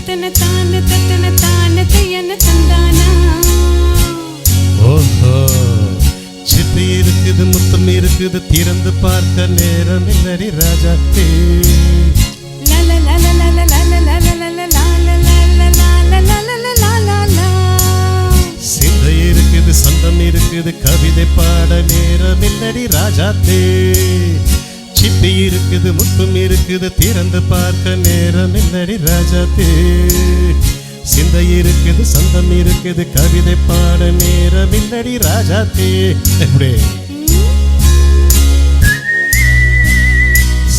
தத்தன தான தையன தந்தானா. ஓஹோ, சிப்பி இருக்குது, முத்தம் இருக்குது, திறந்து பார்க்க நேரம் இல்லடி ராஜாத்தே. சிந்தை இருக்குது, சந்தம் இருக்குது, கவிதை பாட நேரம் இல்லடி ராஜாத்தே. சிப்பி இருக்குது, முத்தம் இருக்குது, திறந்து பார்க்க நேரம் இல்லடி ராஜாத்தே. சிந்தை இருக்குது, சந்தம் இருக்குது, கவிதை பாட நேரம் இல்லடி ராஜாத்தே. எப்படி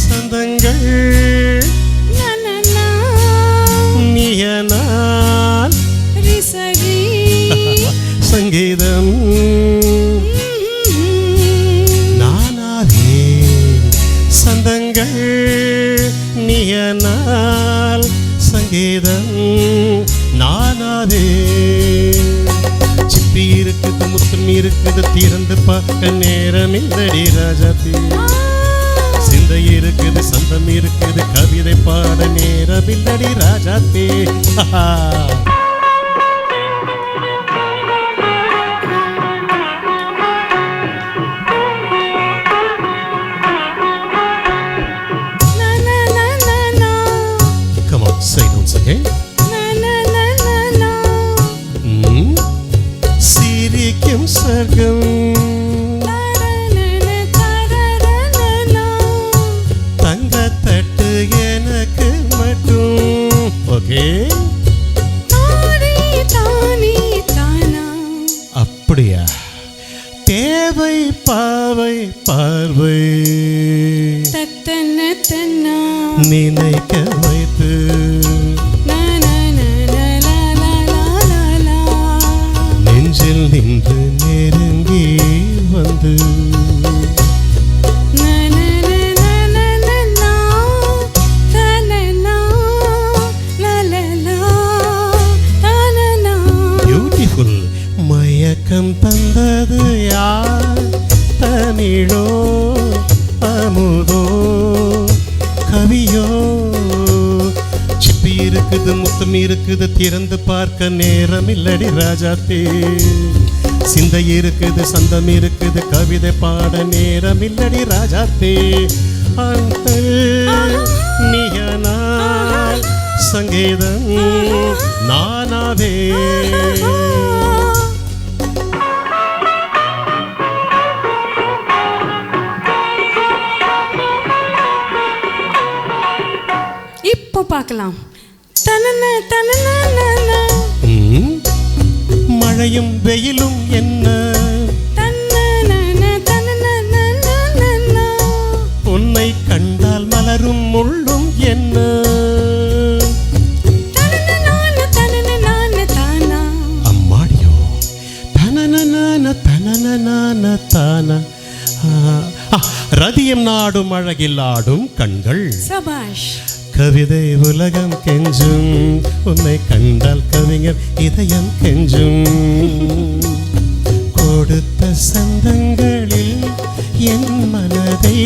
சந்தங்கள் நீயனால் சங்கீதம் நானாவே. சந்தங்கள் நீயனால் சங்கீதம் நானாவே. சிப்பி இருக்குது, முத்தம் இருக்குது, திறந்து பார்க்க நேரம் இல்லடி ராஜாத்தே. சிந்தை இருக்குது, சந்தம் இருக்குது, கவிதை பாட நேரம் இல்லடி ராஜாத்தே. Come on, say once again. சிரிக்கும் சர்க்கம் தங்கத்தட்டு எனக்கு மட்டும். ஓகே, அப்படியா? தேவை பாவை பார்வை நினைக்க வைத்து நெஞ்சில் நின்று நெருங்கி வந்து பியூட்டிஃபுல். மயக்கம் தந்தது யார்? தமிழோ அமுதோ கவியோ? சிப்பி இருக்குது, முத்தம் இருக்குது, திறந்து பார்க்க நேரம் இல்லடி ராஜாத்தே. சிந்தை இருக்குது, சந்தம் இருக்குது, கவிதை பாட நேரம் இல்லடி ராஜாத்தே. அந்த நீயனால் சங்கீதம் நானாவே. இப்போ பார்க்கலாம். மழையும் வெயிலும் என்ன, உன்னை கண்டால் மலரும் முள்ளும் என்ன. அம்மாடியோ தனன தனன தான. ரதியம் நாடும் அழகில் ஆடும் கண்கள். சபாஷ். கவிதை உலகம் கெஞ்சும், உன்னை கண்டால் கவிஞர் இதயம் கெஞ்சும். கொடுத்த சந்தங்களில் என் மனதை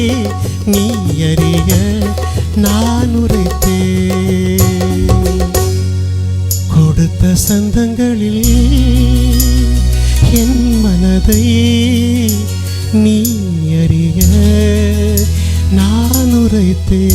நீ அறிய நான் உரைத்தேன். கொடுத்த சந்தங்களில் என் மனதை நீ அறிய நான் உரைத்தேன்.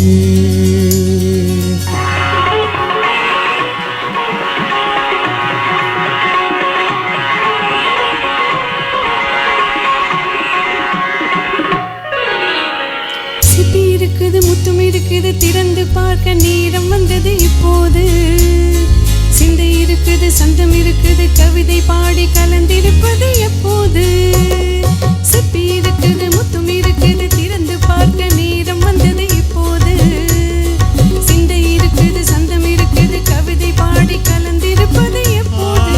சிப்பி இருக்குது, முத்தும் இருக்குது, திறந்து பார்க்க நேரம் வந்தது இப்போது. சிந்தை இருக்குது, சந்தம் இருக்குது, கவிதை பாடி கலந்திருப்பது எப்போது. சிப்பி இருக்குது, முத்தும் இருக்குது, திறந்து பார்க்க நேரம் வந்தது இப்போது. சிந்தை இருக்குது, சந்தம் இருக்குது, கவிதை பாடி கலந்திருப்பது எப்போது.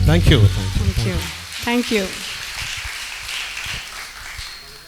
Thank you. Thank you.